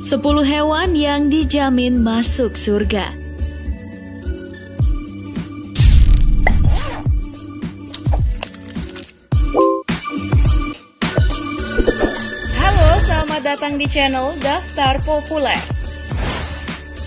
10 hewan yang dijamin masuk surga. Halo, selamat datang di channel Daftar Populer.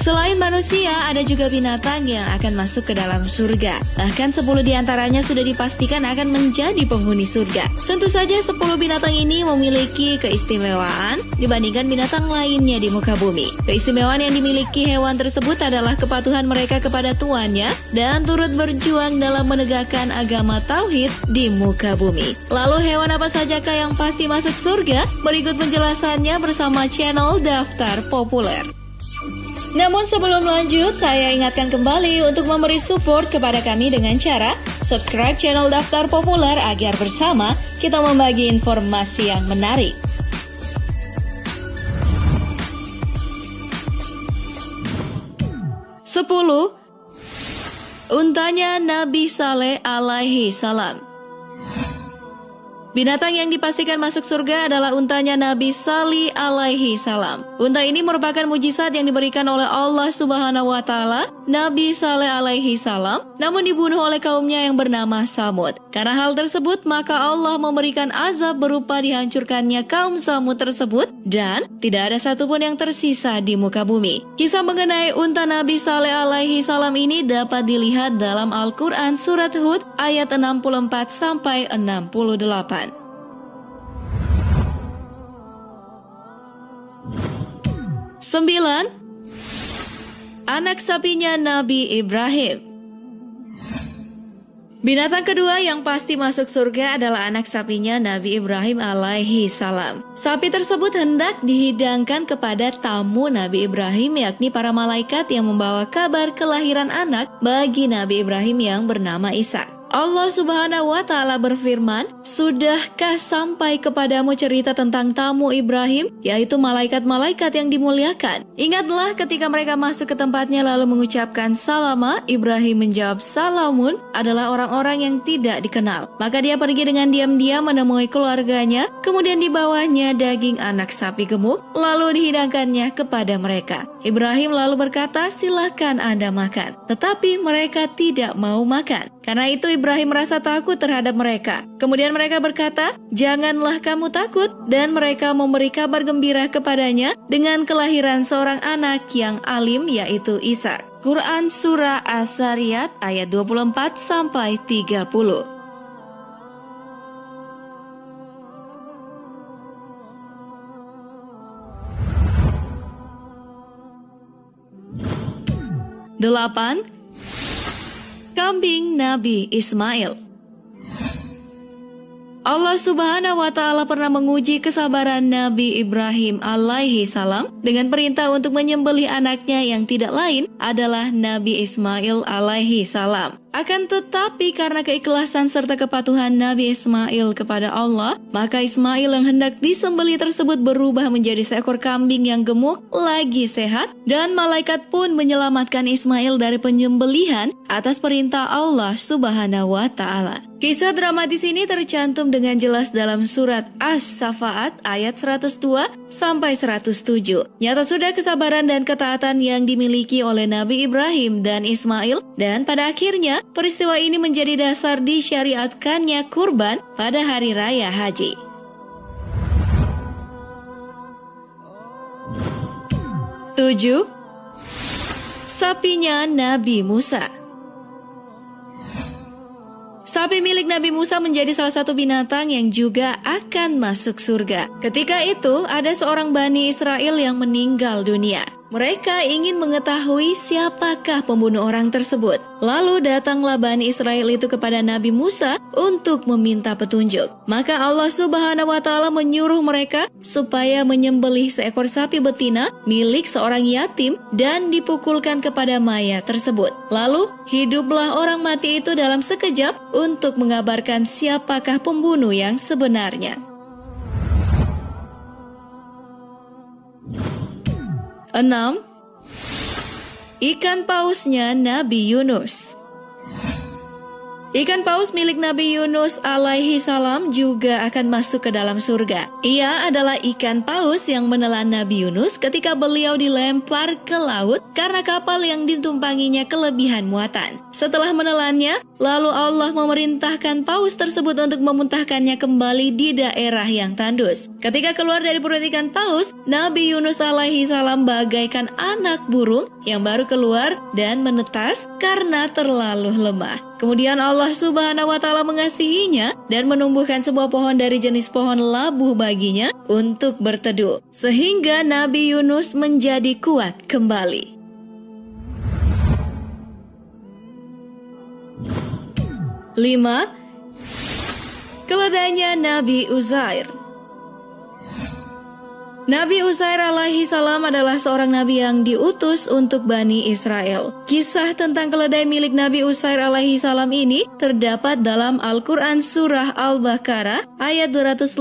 Selain manusia, ada juga binatang yang akan masuk ke dalam surga. Bahkan 10 diantaranya sudah dipastikan akan menjadi penghuni surga. Tentu saja 10 binatang ini memiliki keistimewaan dibandingkan binatang lainnya di muka bumi. Keistimewaan yang dimiliki hewan tersebut adalah kepatuhan mereka kepada tuannya dan turut berjuang dalam menegakkan agama tauhid di muka bumi. Lalu hewan apa sajakah yang pasti masuk surga? Berikut penjelasannya bersama channel Daftar Populer. Namun sebelum lanjut, saya ingatkan kembali untuk memberi support kepada kami dengan cara subscribe channel Daftar Populer agar bersama kita membagi informasi yang menarik. Sepuluh, untanya Nabi Saleh alaihi salam. Binatang yang dipastikan masuk surga adalah untanya Nabi Saleh alaihi salam. Unta ini merupakan mujizat yang diberikan oleh Allah Subhanahu wa taala Nabi Saleh alaihi salam, namun dibunuh oleh kaumnya yang bernama Samud. Karena hal tersebut, maka Allah memberikan azab berupa dihancurkannya kaum Samud tersebut dan tidak ada satupun yang tersisa di muka bumi. Kisah mengenai unta Nabi Saleh alaihi salam ini dapat dilihat dalam Al-Quran surat Hud ayat 64 sampai 68. 9. Anak sapinya Nabi Ibrahim. Binatang kedua yang pasti masuk surga adalah anak sapinya Nabi Ibrahim alaihi salam. Sapi tersebut hendak dihidangkan kepada tamu Nabi Ibrahim, yakni para malaikat yang membawa kabar kelahiran anak bagi Nabi Ibrahim yang bernama Ishak. Allah Subhanahu wa taala berfirman, "Sudahkah sampai kepadamu cerita tentang tamu Ibrahim, yaitu malaikat-malaikat yang dimuliakan? Ingatlah ketika mereka masuk ke tempatnya lalu mengucapkan salama." Ibrahim menjawab, "Salamun," adalah orang-orang yang tidak dikenal. Maka dia pergi dengan diam-diam menemui keluarganya, kemudian dibawanya daging anak sapi gemuk, lalu dihidangkannya kepada mereka. Ibrahim lalu berkata, "Silakan Anda makan." Tetapi mereka tidak mau makan. Karena itu Ibrahim merasa takut terhadap mereka. Kemudian mereka berkata, "Janganlah kamu takut." Dan mereka memberi kabar gembira kepadanya dengan kelahiran seorang anak yang alim, yaitu Ishak. Quran Surah Az-Zariyat ayat 24 sampai 30. 8. Kambing Nabi Ismail. Allah Subhanahu wa taala pernah menguji kesabaran Nabi Ibrahim alaihi salam dengan perintah untuk menyembelih anaknya yang tidak lain adalah Nabi Ismail alaihi salam. Akan tetapi karena keikhlasan serta kepatuhan Nabi Ismail kepada Allah, maka Ismail yang hendak disembelih tersebut berubah menjadi seekor kambing yang gemuk lagi sehat, dan malaikat pun menyelamatkan Ismail dari penyembelihan atas perintah Allah Subhanahu wa taala. Kisah dramatis ini tercantum dengan jelas dalam surat As-Safaat ayat 102 sampai 107. Nyata sudah kesabaran dan ketaatan yang dimiliki oleh Nabi Ibrahim dan Ismail, dan pada akhirnya peristiwa ini menjadi dasar disyariatkannya kurban pada hari raya haji. 7. Sapinya Nabi Musa. Sapi milik Nabi Musa menjadi salah satu binatang yang juga akan masuk surga. Ketika itu, ada seorang Bani Israel yang meninggal dunia. Mereka ingin mengetahui siapakah pembunuh orang tersebut. Lalu datanglah Bani Israel itu kepada Nabi Musa untuk meminta petunjuk. Maka Allah Subhanahu wa taala menyuruh mereka supaya menyembelih seekor sapi betina milik seorang yatim dan dipukulkan kepada mayat tersebut. Lalu hiduplah orang mati itu dalam sekejap untuk mengabarkan siapakah pembunuh yang sebenarnya. 6. Ikan pausnya Nabi Yunus. Ikan paus milik Nabi Yunus alaihi salam juga akan masuk ke dalam surga. Ia adalah ikan paus yang menelan Nabi Yunus ketika beliau dilempar ke laut karena kapal yang ditumpanginya kelebihan muatan. Setelah menelannya, lalu Allah memerintahkan paus tersebut untuk memuntahkannya kembali di daerah yang tandus. Ketika keluar dari perut ikan paus, Nabi Yunus alaihi salam bagaikan anak burung yang baru keluar dan menetas karena terlalu lemah. Kemudian Allah Subhanahu wa Ta'ala mengasihinya dan menumbuhkan sebuah pohon dari jenis pohon labu baginya untuk berteduh, sehingga Nabi Yunus menjadi kuat kembali. 5. Keledainya Nabi Uzair. Nabi Uzair alaihi salam adalah seorang nabi yang diutus untuk Bani Israel. Kisah tentang keledai milik Nabi Uzair alaihi salam ini terdapat dalam Al-Quran Surah Al-Baqarah ayat 259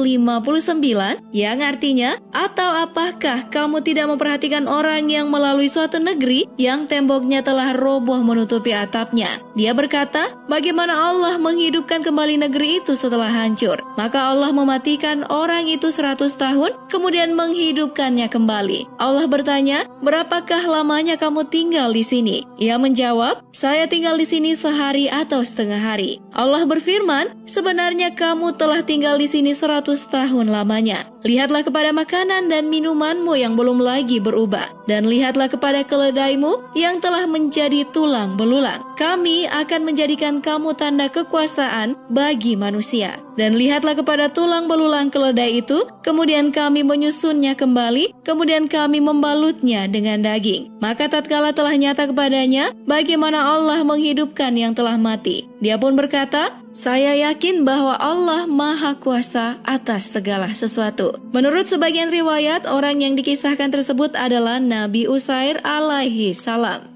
yang artinya, atau apakah kamu tidak memperhatikan orang yang melalui suatu negeri yang temboknya telah roboh menutupi atapnya? Dia berkata, bagaimana Allah menghidupkan kembali negeri itu setelah hancur? Maka Allah mematikan orang itu 100 tahun, kemudian menghidupkannya kembali. Allah bertanya, berapakah lamanya kamu tinggal di sini? Ia menjawab, saya tinggal di sini sehari atau setengah hari. Allah berfirman, sebenarnya kamu telah tinggal di sini 100 tahun lamanya. Lihatlah kepada makanan dan minumanmu yang belum lagi berubah, dan lihatlah kepada keledaimu yang telah menjadi tulang belulang. Kami akan menjadikan kamu tanda kekuasaan bagi manusia. Dan lihatlah kepada tulang belulang keledai itu, kemudian kami menyusunnya kembali, kemudian kami membalutnya dengan daging. Maka tatkala telah nyata kepadanya bagaimana Allah menghidupkan yang telah mati, dia pun berkata, saya yakin bahwa Allah Maha Kuasa atas segala sesuatu. Menurut sebagian riwayat, orang yang dikisahkan tersebut adalah Nabi Uzair alaihi salam.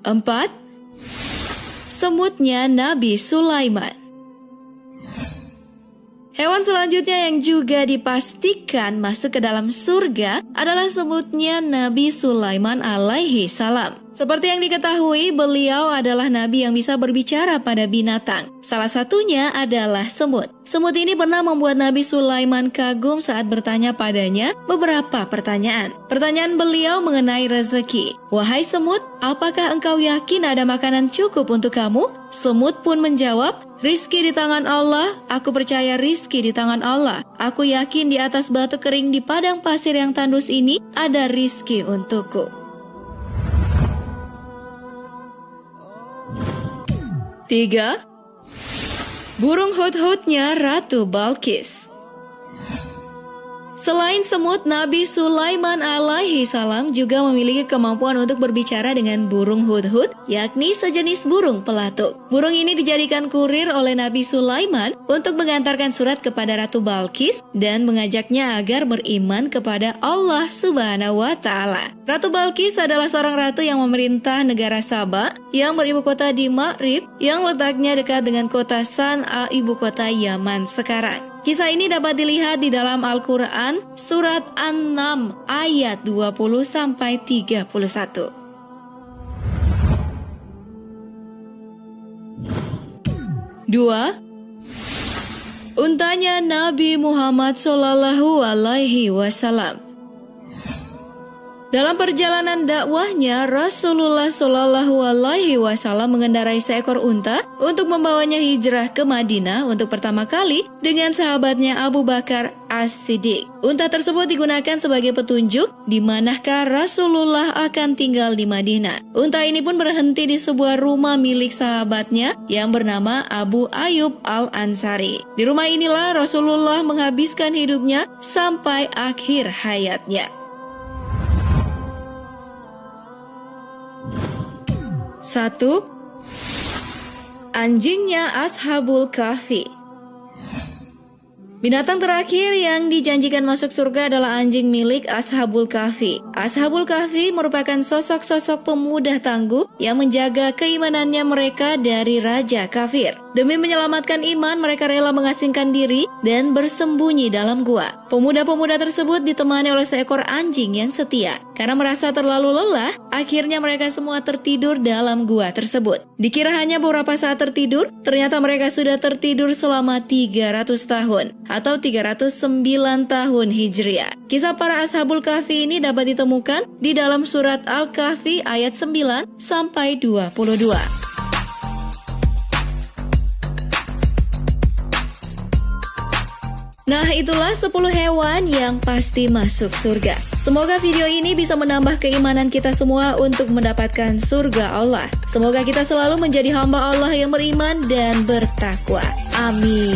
4. Semutnya Nabi Sulaiman. Hewan selanjutnya yang juga dipastikan masuk ke dalam surga adalah semutnya Nabi Sulaiman alaihi salam. Seperti yang diketahui, beliau adalah nabi yang bisa berbicara pada binatang. Salah satunya adalah semut. Semut ini pernah membuat Nabi Sulaiman kagum saat bertanya padanya beberapa pertanyaan. Pertanyaan beliau mengenai rezeki. Wahai semut, apakah engkau yakin ada makanan cukup untuk kamu? Semut pun menjawab, rizki di tangan Allah, aku percaya rizki di tangan Allah. Aku yakin di atas batu kering di padang pasir yang tandus ini ada rizki untukku. 3. Burung hudhudnya Ratu Balqis. Selain semut, Nabi Sulaiman alaihi salam juga memiliki kemampuan untuk berbicara dengan burung hudhud, yakni sejenis burung pelatuk. Burung ini dijadikan kurir oleh Nabi Sulaiman untuk mengantarkan surat kepada Ratu Balqis dan mengajaknya agar beriman kepada Allah Subhanahu wa Ta'ala. Ratu Balqis adalah seorang ratu yang memerintah negara Saba yang beribu kota di Ma'rib yang letaknya dekat dengan kota San'a, ibu kota Yaman sekarang. Kisah ini dapat dilihat di dalam Al-Quran Surat An-Naml ayat 20-31. 2. Untanya Nabi Muhammad Sallallahu Alaihi Wasallam. Dalam perjalanan dakwahnya, Rasulullah Shallallahu Alaihi Wasallam mengendarai seekor unta untuk membawanya hijrah ke Madinah untuk pertama kali dengan sahabatnya Abu Bakar As-Siddiq. Unta tersebut digunakan sebagai petunjuk di manakah Rasulullah akan tinggal di Madinah. Unta ini pun berhenti di sebuah rumah milik sahabatnya yang bernama Abu Ayyub Al-Ansari. Di rumah inilah Rasulullah menghabiskan hidupnya sampai akhir hayatnya. 1. Anjingnya Ashabul Kahfi. Binatang terakhir yang dijanjikan masuk surga adalah anjing milik Ashabul Kahfi. Ashabul Kahfi merupakan sosok-sosok pemuda tangguh yang menjaga keimanannya mereka dari raja kafir. Demi menyelamatkan iman, mereka rela mengasingkan diri dan bersembunyi dalam gua. Pemuda-pemuda tersebut ditemani oleh seekor anjing yang setia. Karena merasa terlalu lelah, akhirnya mereka semua tertidur dalam gua tersebut. Dikira hanya beberapa saat tertidur, ternyata mereka sudah tertidur selama 300 tahun atau 309 tahun Hijriah. Kisah para Ashabul Kahfi ini dapat ditemukan di dalam surat Al-Kahfi ayat 9 sampai 22. Nah, itulah 10 hewan yang pasti masuk surga. Semoga video ini bisa menambah keimanan kita semua untuk mendapatkan surga Allah. Semoga kita selalu menjadi hamba Allah yang beriman dan bertakwa. Amin.